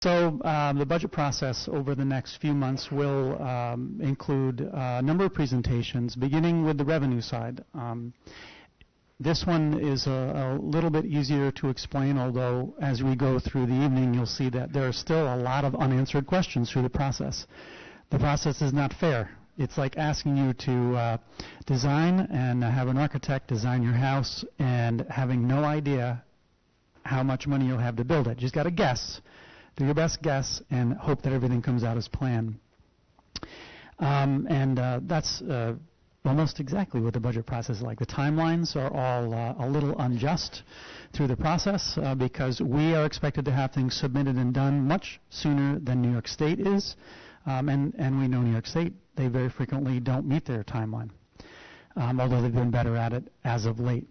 So the budget process over the next few months will include a number of presentations, beginning with the revenue side. This one is a little bit easier to explain, although as we go through the evening, you'll see that there are still a lot of unanswered questions through the process. The process is not fair. It's like asking you to design and have an architect design your house and having no idea how much money you'll have to build it. You just got to guess. Do your best guess and hope that everything comes out as planned. That's almost exactly what the budget process is like. The timelines are all a little unjust through the process because we are expected to have things submitted and done much sooner than New York State is. And we know New York State, they very frequently don't meet their timeline, although they've been better at it as of late.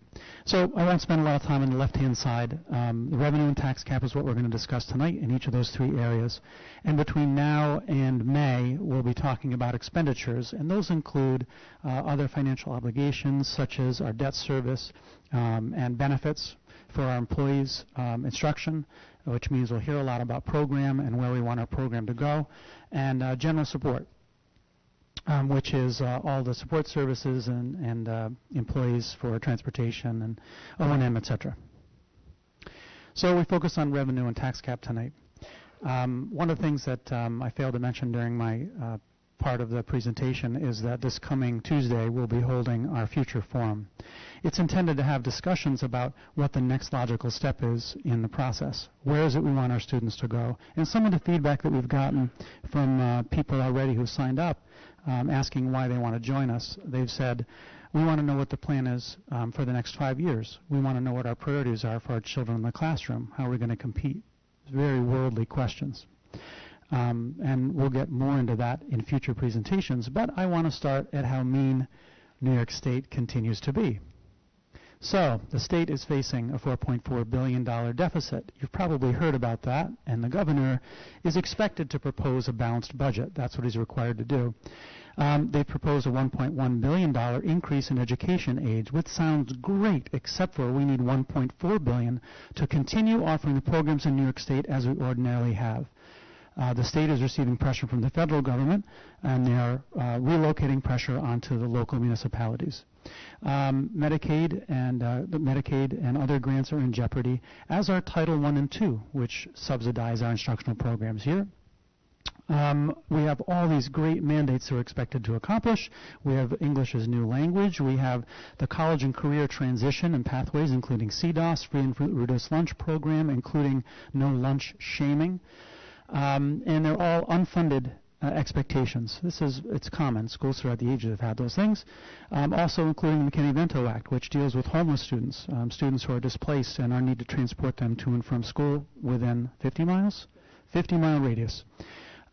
So I won't spend a lot of time on the left-hand side. The revenue and tax cap is what we're going to discuss tonight in each of those three areas. And between now and May, we'll be talking about expenditures, and those include other financial obligations such as our debt service and benefits for our employees, instruction, which means we'll hear a lot about program and where we want our program to go, and general support, which is all the support services and employees for transportation and O&M, etc. So we focus on revenue and tax cap tonight. One of the things that I failed to mention during my part of the presentation is that this coming Tuesday we'll be holding our future forum. It's intended to have discussions about what the next logical step is in the process. Where is it we want our students to go? And some of the feedback that we've gotten from people already who signed up asking why they want to join us, they've said, we want to know what the plan is for the next 5 years. We want to know what our priorities are for our children in the classroom. How are we going to compete? Very worldly questions. And we'll get more into that in future presentations, but I want to start at how mean New York State continues to be. So the state is facing a $4.4 billion deficit. You've probably heard about that, and the governor is expected to propose a balanced budget. That's what he's required to do. They propose a $1.1 billion increase in education aid, which sounds great, except for we need $1.4 billion to continue offering the programs in New York State as we ordinarily have. The state is receiving pressure from the federal government, and they are relocating pressure onto the local municipalities. Medicaid and other grants are in jeopardy, as are Title I and II, which subsidize our instructional programs here. We have all these great mandates that we're expected to accomplish. We have English as new language. We have the college and career transition and pathways, including CDOS, free and reduced lunch program, including no lunch shaming. And they're all unfunded expectations. It's common. Schools throughout the ages have had those things. Also including the McKinney-Vento Act, which deals with homeless students, students who are displaced and our need to transport them to and from school within 50 miles, 50-mile radius.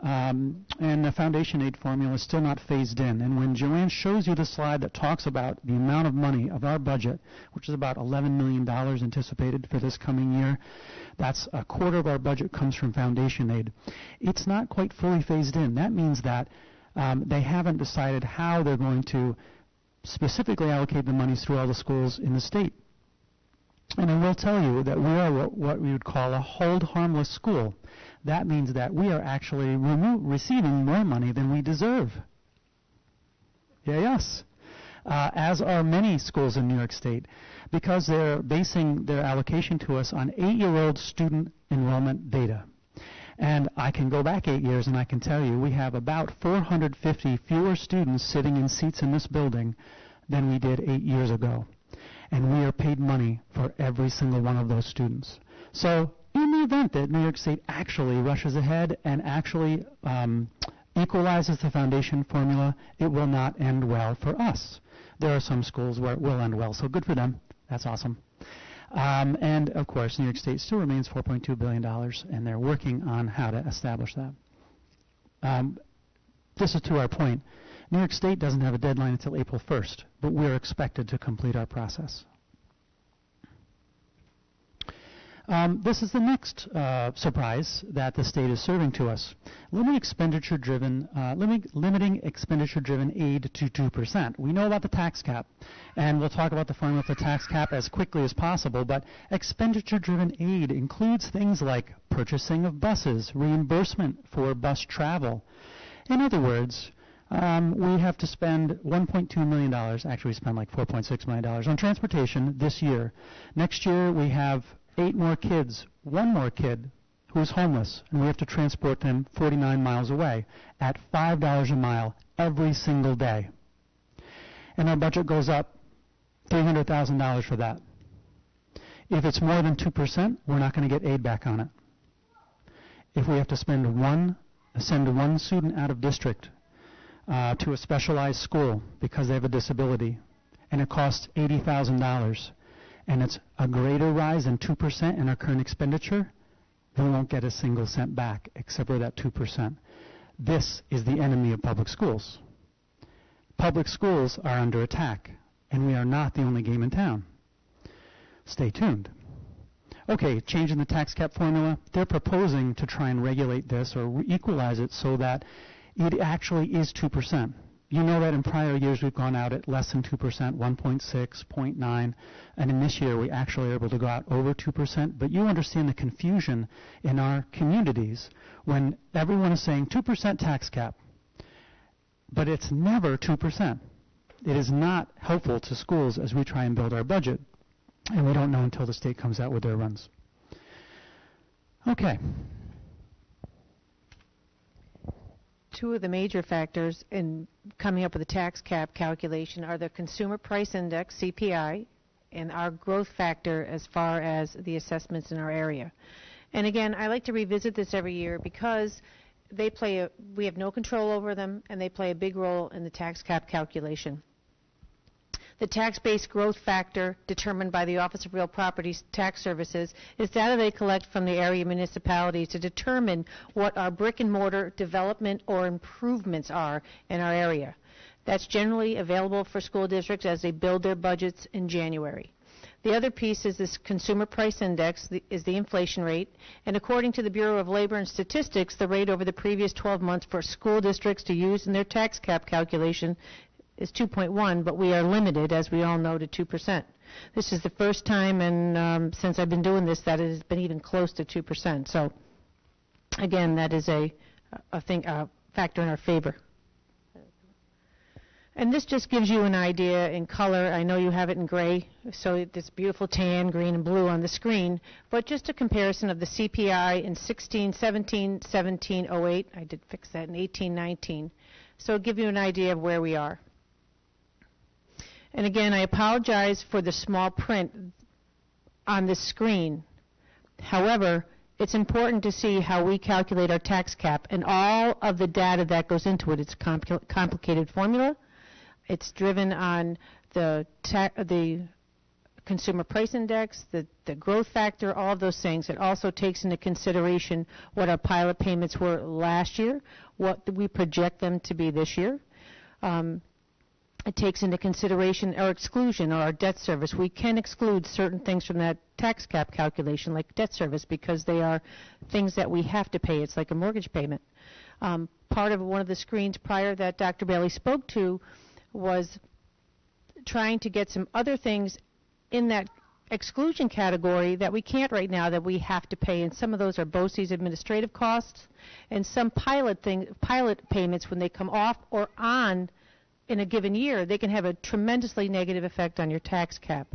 And the foundation aid formula is still not phased in. And when Joanne shows you the slide that talks about the amount of money of our budget, which is about $11 million anticipated for this coming year, that's a quarter of our budget comes from foundation aid. It's not quite fully phased in. That means that they haven't decided how they're going to specifically allocate the monies through all the schools in the state. And I will tell you that we are what we would call a hold harmless school. That means that we are actually receiving more money than we deserve. Yes. As are many schools in New York State, because they're basing their allocation to us on 8-year-old student enrollment data. And I can go back 8 years and I can tell you we have about 450 fewer students sitting in seats in this building than we did 8 years ago. And we are paid money for every single one of those students. So in the event that New York State actually rushes ahead and actually equalizes the foundation formula, it will not end well for us. There are some schools where it will end well, so good for them. That's awesome. And, of course, New York State still remains $4.2 billion, and they're working on how to establish that. This is to our point. New York State doesn't have a deadline until April 1st, but we're expected to complete our process. This is the next surprise that the state is serving to us. Limiting expenditure-driven aid to 2%. We know about the tax cap, and we'll talk about the formula for tax cap as quickly as possible, but expenditure-driven aid includes things like purchasing of buses, reimbursement for bus travel. In other words, we have to spend $1.2 million, actually we spend like $4.6 million on transportation this year. Next year we have 8 more kids, 1 more kid who's homeless, and we have to transport them 49 miles away at $5 a mile every single day. And our budget goes up $300,000 for that. If it's more than 2%, we're not going to get aid back on it. If we have to send one student out of district to a specialized school because they have a disability, and it costs $80,000, and it's a greater rise than 2% in our current expenditure, we won't get a single cent back except for that 2%. This is the enemy of public schools. Public schools are under attack, and we are not the only game in town. Stay tuned. Okay, changing the tax cap formula. They're proposing to try and regulate this or equalize it so that it actually is 2%. You know that in prior years we've gone out at less than 2%, 1.6, 0.9, and in this year we actually are able to go out over 2%. But you understand the confusion in our communities when everyone is saying 2% tax cap, but it's never 2%. It is not helpful to schools as we try and build our budget, and we don't know until the state comes out with their runs. Okay. Two of the major factors in coming up with a tax cap calculation are the Consumer Price Index, CPI, and our growth factor as far as the assessments in our area. And again, I like to revisit this every year because we have no control over them, and they play a big role in the tax cap calculation. The tax-based growth factor determined by the Office of Real Property Tax Services is data they collect from the area municipalities to determine what our brick-and-mortar development or improvements are in our area. That's generally available for school districts as they build their budgets in January. The other piece is this Consumer Price Index, is the inflation rate, and according to the Bureau of Labor and Statistics, the rate over the previous 12 months for school districts to use in their tax cap calculation is 2.1, but we are limited, as we all know, to 2%. This is the first time since I've been doing this that it has been even close to 2%. So, again, that is a factor in our favor. And this just gives you an idea in color. I know you have it in gray, so this beautiful tan, green, and blue on the screen, but just a comparison of the CPI in 16, 17, 17, 08. I did fix that in 18, 19. So it'll give you an idea of where we are. And again, I apologize for the small print on the screen. However, it's important to see how we calculate our tax cap and all of the data that goes into it. It's a complicated formula. It's driven on the Consumer Price Index, the growth factor, all of those things. It also takes into consideration what our pilot payments were last year, what we project them to be this year. It takes into consideration our exclusion or our debt service. We can exclude certain things from that tax cap calculation, like debt service, because they are things that we have to pay. It's like a mortgage payment. Part of one of the screens prior that Dr. Bailey spoke to was trying to get some other things in that exclusion category that we can't right now that we have to pay, and some of those are BOCES administrative costs and some pilot payments when they come off or on in a given year, they can have a tremendously negative effect on your tax cap.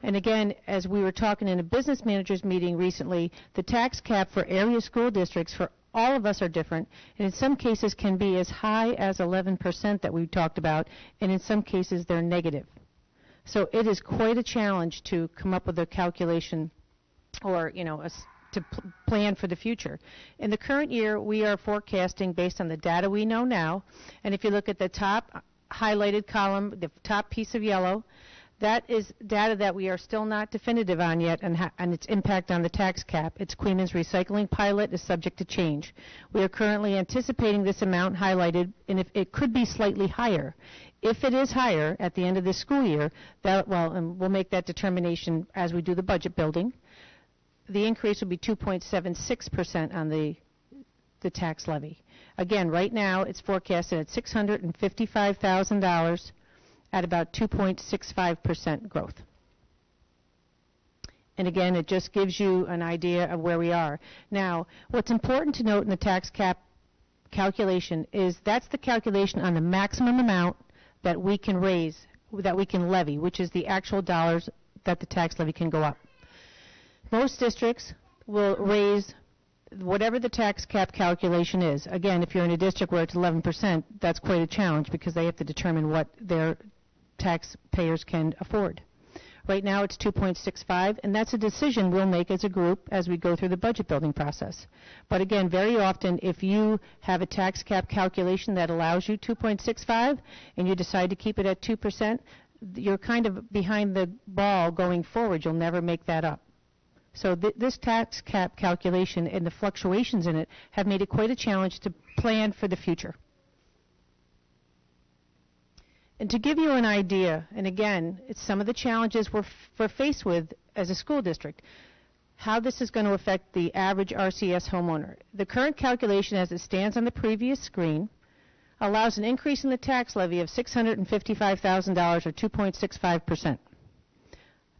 And again, as we were talking in a business managers meeting recently, the tax cap for area school districts for all of us are different, and in some cases can be as high as 11% that we talked about, and in some cases they're negative. So it is quite a challenge to come up with a calculation or, to plan for the future. In the current year, we are forecasting based on the data we know now, and if you look at the top highlighted column, the top piece of yellow, that is data that we are still not definitive on yet and its impact on the tax cap. It's Coeymans recycling pilot is subject to change. We are currently anticipating this amount highlighted, and if it could be slightly higher. If it is higher at the end of this school year, and we'll make that determination as we do the budget building. the increase would be 2.76% on the tax levy. Again, right now it's forecasted at $655,000 at about 2.65% growth. And again, it just gives you an idea of where we are. Now, what's important to note in the tax cap calculation is that's the calculation on the maximum amount that we can raise, that we can levy, which is the actual dollars that the tax levy can go up. Most districts will raise whatever the tax cap calculation is. Again, if you're in a district where it's 11%, that's quite a challenge because they have to determine what their taxpayers can afford. Right now it's 2.65, and that's a decision we'll make as a group as we go through the budget building process. But again, very often, if you have a tax cap calculation that allows you 2.65 and you decide to keep it at 2%, you're kind of behind the ball going forward. You'll never make that up. So this tax cap calculation and the fluctuations in it have made it quite a challenge to plan for the future. And to give you an idea, and again, it's some of the challenges we're faced with as a school district, how this is going to affect the average RCS homeowner. The current calculation as it stands on the previous screen allows an increase in the tax levy of $655,000 or 2.65%.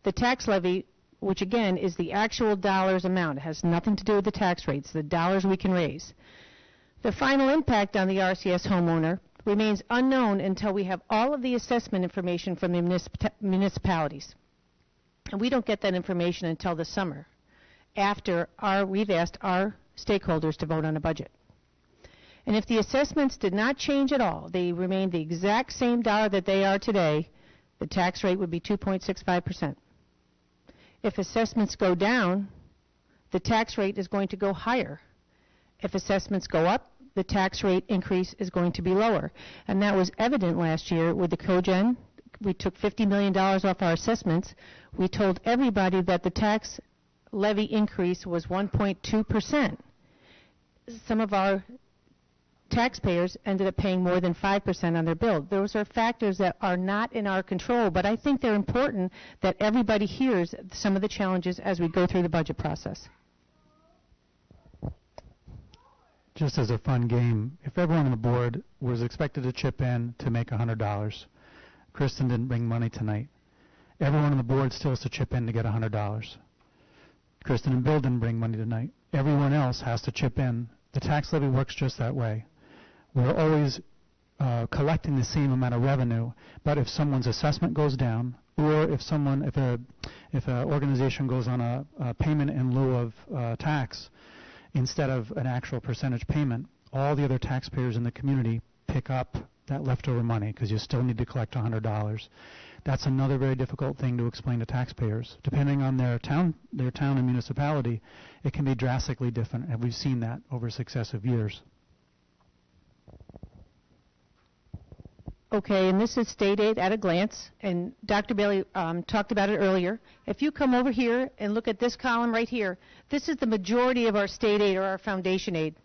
The tax levy, which again is the actual dollars amount, it has nothing to do with the tax rates, the dollars we can raise. The final impact on the RCS homeowner remains unknown until we have all of the assessment information from the municipalities. And we don't get that information until the summer, after we've asked our stakeholders to vote on a budget. And if the assessments did not change at all, they remained the exact same dollar that they are today, the tax rate would be 2.65%. If assessments go down, the tax rate is going to go higher. If assessments go up, the tax rate increase is going to be lower. And that was evident last year with the cogen. We took $50 million off our assessments. We told everybody that the tax levy increase was 1.2%. Some of our taxpayers ended up paying more than 5% on their bill. Those are factors that are not in our control, but I think they're important that everybody hears some of the challenges as we go through the budget process. Just as a fun game, if everyone on the board was expected to chip in to make $100, Kristen didn't bring money tonight, everyone on the board still has to chip in to get $100. Kristen and Bill didn't bring money tonight. Everyone else has to chip in. The tax levy works just that way. We're always collecting the same amount of revenue, but if someone's assessment goes down, or if an organization goes on a payment in lieu of tax, instead of an actual percentage payment, all the other taxpayers in the community pick up that leftover money because you still need to collect $100. That's another very difficult thing to explain to taxpayers. Depending on their town and municipality, it can be drastically different, and we've seen that over successive years. Okay, and this is state aid at a glance, and Dr. Bailey talked about it earlier. If you come over here and look at this column right here, this is the majority of our state aid or our foundation aid.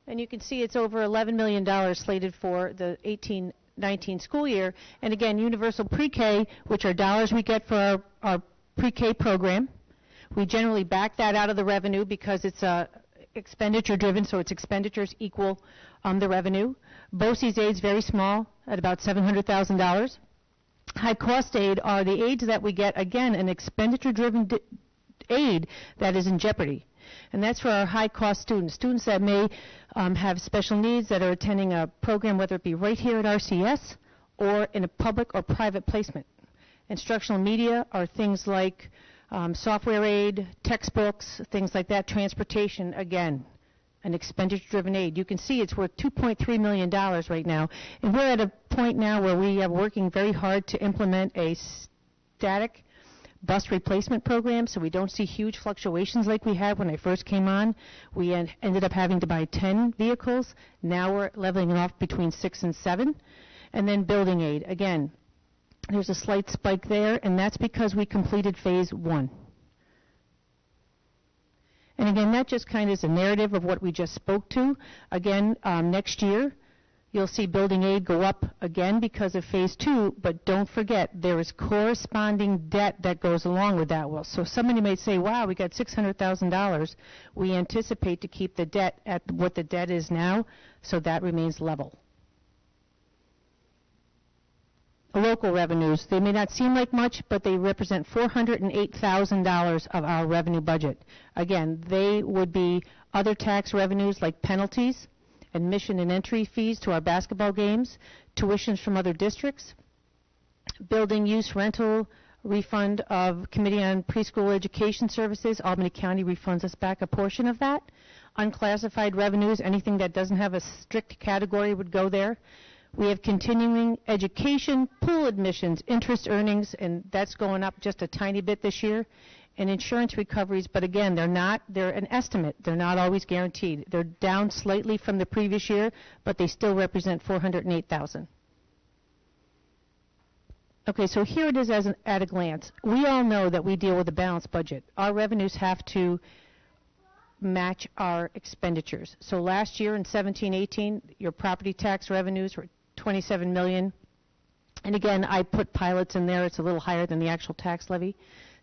And you can see it's over $11 million slated for the 18-19 school year. And again, universal pre-K, which are dollars we get for our pre-K program. We generally back that out of the revenue because it's expenditure driven, so its expenditures equal the revenue. BOCES aid is very small at about $700,000. High cost aid are the aids that we get, again, an expenditure driven aid that is in jeopardy. And that's for our high cost students that may have special needs that are attending a program, whether it be right here at RCS or in a public or private placement. Instructional media are things like software aid, textbooks, things like that. Transportation, again, an expenditure-driven aid. You can see it's worth $2.3 million right now. And we're at a point now where we are working very hard to implement a static bus replacement program so we don't see huge fluctuations like we had when I first came on. We ended up having to buy 10 vehicles. Now we're leveling it off between 6 and 7. And then building aid. Again, there's a slight spike there, and that's because we completed phase 1. And again, that just kind of is a narrative of what we just spoke to. Again, next year, You'll see building aid go up again because of phase 2, but don't forget there is corresponding debt that goes along with that. Well, so somebody may say, wow, we got $600,000. We anticipate to keep the debt at what the debt is now, so that remains level. Local revenues, they may not seem like much, but they represent $408,000 of our revenue budget. Again, they would be other tax revenues like penalties, admission and entry fees to our basketball games, tuitions from other districts, building use rental, refund of Committee on Preschool Education Services. Albany County refunds us back a portion of that. Unclassified revenues, anything that doesn't have a strict category would go there. We have continuing education, pool admissions, interest earnings, and that's going up just a tiny bit this year. And insurance recoveries, but again, they're an estimate. They're not always guaranteed. They're down slightly from the previous year, but they still represent $408,000. Okay, so here it is at a glance. We all know that we deal with a balanced budget. Our revenues have to match our expenditures. So last year in 17-18, your property tax revenues were $27 million. And again, I put pilots in there. It's a little higher than the actual tax levy.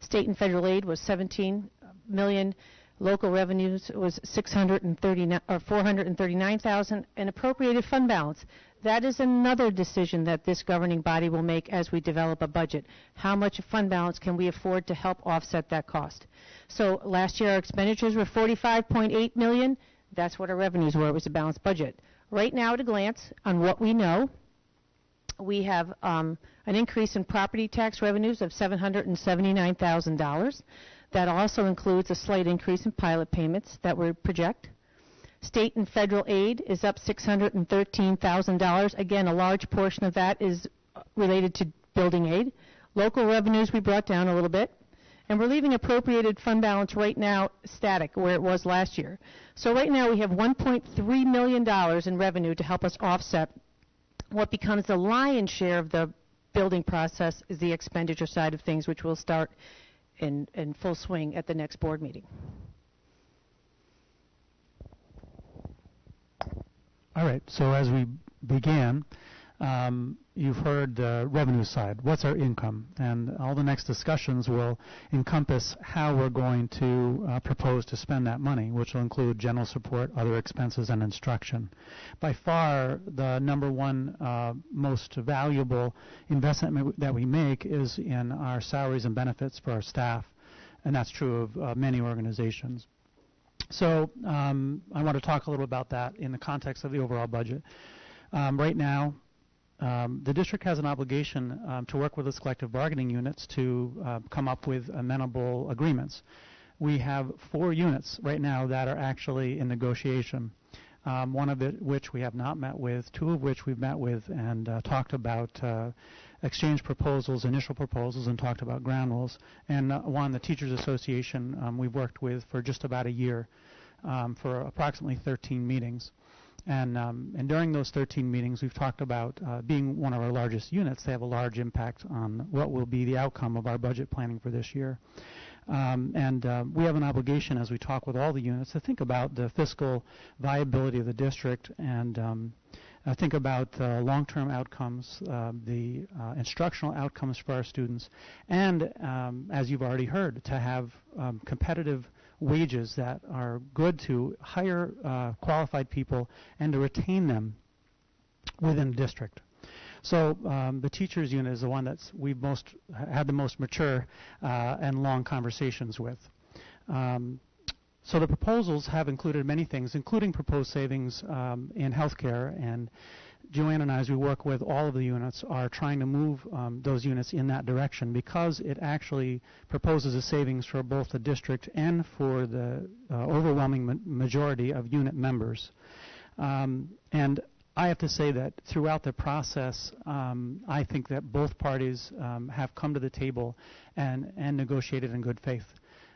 State and federal aid was $17 million. Local revenues was $439,000. And appropriated fund balance. That is another decision that this governing body will make as we develop a budget. How much fund balance can we afford to help offset that cost? So last year our expenditures were $45.8 million. That's what our revenues were. It was a balanced budget. Right now at a glance on what we know, we have an increase in property tax revenues of $779,000. That also includes a slight increase in pilot payments that we project. State and federal aid is up $613,000. Again, a large portion of that is related to building aid. Local revenues we brought down a little bit. And we're leaving appropriated fund balance right now static where it was last year. So right now we have $1.3 million in revenue to help us offset what becomes the lion's share of the building process is the expenditure side of things, which will start in full swing at the next board meeting. All right, so as we began, you've heard the revenue side. What's our income? And all the next discussions will encompass how we're going to propose to spend that money, which will include general support, other expenses, and instruction. By far, the number one most valuable investment that we make is in our salaries and benefits for our staff, and that's true of many organizations. So I want to talk a little about that in the context of the overall budget. Right now, the district has an obligation to work with its collective bargaining units to come up with amenable agreements. We have 4 units right now that are actually in negotiation, one of which we have not met with, 2 of which we've met with and talked about exchange proposals, initial proposals, and talked about ground rules. And one, the Teachers Association, we've worked with for just about a year for approximately 13 meetings. And during those 13 meetings, we've talked about being one of our largest units. They have a large impact on what will be the outcome of our budget planning for this year. We have an obligation, as we talk with all the units, to think about the fiscal viability of the district and think about long-term outcomes, the instructional outcomes for our students, and, as you've already heard, to have competitive wages that are good to hire qualified people and to retain them within the district. So the teachers unit is the one that's we've had the most mature and long conversations with. So the proposals have included many things, including proposed savings in healthcare, and Joanne and I, as we work with all of the units, are trying to move those units in that direction because it actually proposes a savings for both the district and for the overwhelming majority of unit members. And I have to say that throughout the process, I think that both parties have come to the table and negotiated in good faith.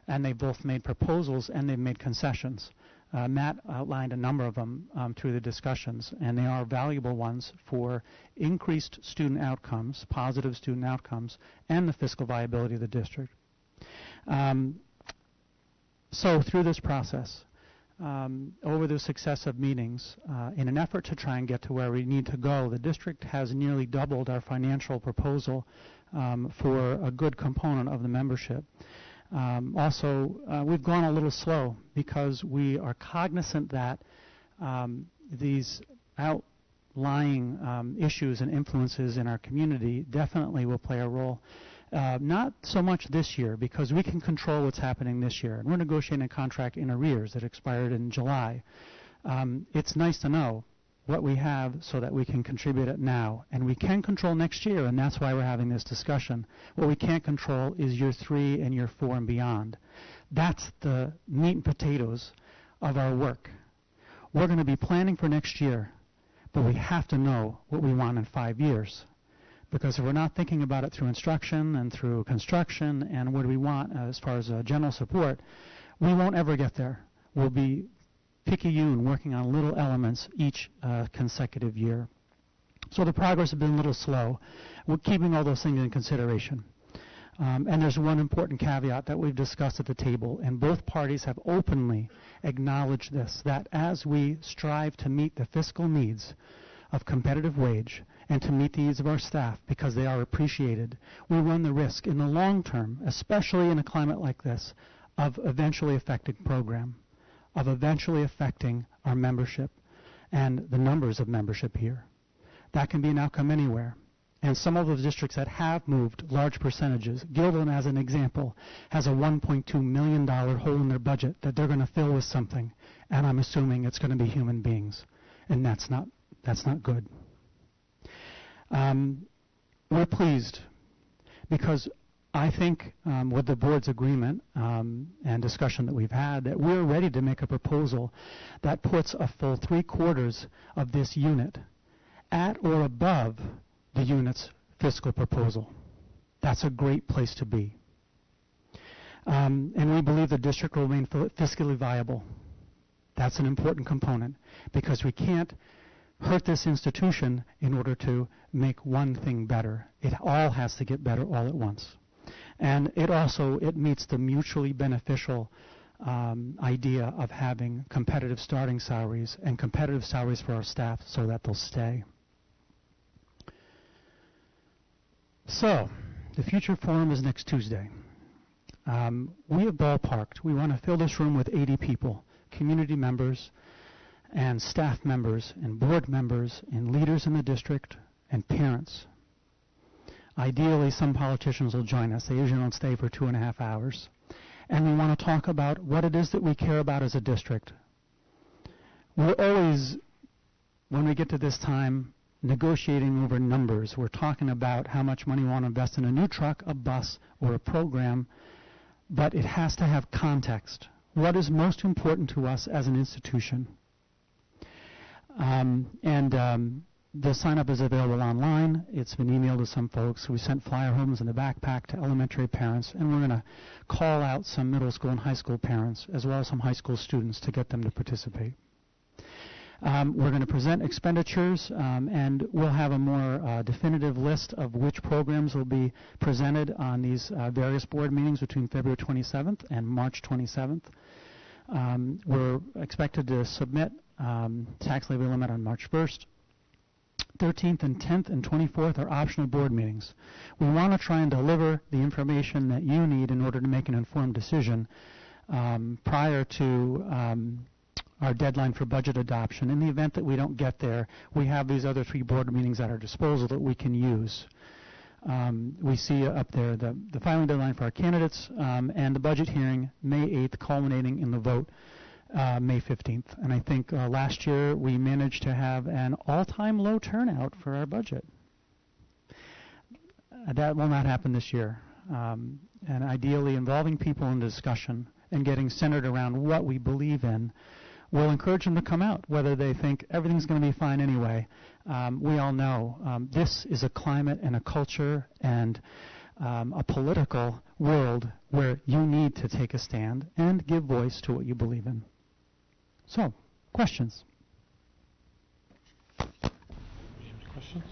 And they both made proposals and they've made concessions. Matt outlined a number of them through the discussions, and they are valuable ones for increased student outcomes, positive student outcomes, and the fiscal viability of the district. So through this process, over the successive meetings, in an effort to try and get to where we need to go, the district has nearly doubled our financial proposal for a good component of the membership. Also, we've gone a little slow because we are cognizant that these outlying issues and influences in our community definitely will play a role. Not so much this year, because we can control what's happening this year. And we're negotiating a contract in arrears that expired in July. It's nice to know what we have so that we can contribute it now. And we can control next year, and that's why we're having this discussion. What we can't control is year 3 and year 4 and beyond. That's the meat and potatoes of our work. We're going to be planning for next year, but we have to know what we want in 5 years. Because if we're not thinking about it through instruction and through construction and what do we want as far as general support, we won't ever get there. We'll be picayune working on little elements each consecutive year. So the progress has been a little slow. We're keeping all those things in consideration. And there's one important caveat that we've discussed at the table, and both parties have openly acknowledged this, that as we strive to meet the fiscal needs of competitive wage and to meet the needs of our staff because they are appreciated, we run the risk in the long term, especially in a climate like this, of eventually affecting program, of eventually affecting our membership and the numbers of membership here. That can be an outcome anywhere. And some of those districts that have moved large percentages, Gildan as an example, has a $1.2 million hole in their budget that they're going to fill with something, and I'm assuming it's going to be human beings, and that's not good. We're pleased because I think with the board's agreement and discussion that we've had, that we're ready to make a proposal that puts a full 3/4 of this unit at or above the unit's fiscal proposal. That's a great place to be. And we believe the district will remain fiscally viable. That's an important component because we can't hurt this institution in order to make one thing better. It all has to get better all at once. And it meets the mutually beneficial idea of having competitive starting salaries and competitive salaries for our staff so that they'll stay. So, the future forum is next Tuesday. We have ballparked. We want to fill this room with 80 people, community members and staff members and board members and leaders in the district and parents. Ideally, some politicians will join us. They usually don't stay for 2.5 hours. And we want to talk about what it is that we care about as a district. We're always, when we get to this time, negotiating over numbers. We're talking about how much money we want to invest in a new truck, a bus, or a program, but it has to have context. What is most important to us as an institution? The sign-up is available online. It's been emailed to some folks. We sent flyer homes in the backpack to elementary parents, and we're going to call out some middle school and high school parents, as well as some high school students, to get them to participate. We're going to present expenditures, and we'll have a more definitive list of which programs will be presented on these various board meetings between February 27th and March 27th. We're expected to submit tax levy limit on March 1st. 13th and 10th and 24th are optional board meetings. We want to try and deliver the information that you need in order to make an informed decision prior to our deadline for budget adoption. In the event that we don't get there, we have these other 3 board meetings at our disposal that we can use. We see up there the filing deadline for our candidates and the budget hearing May 8th, culminating in the vote May 15th. And I think last year we managed to have an all-time low turnout for our budget. That will not happen this year. And ideally, involving people in discussion and getting centered around what we believe in will encourage them to come out, whether they think everything's going to be fine anyway. We all know this is a climate and a culture and a political world where you need to take a stand and give voice to what you believe in. So, questions? Questions?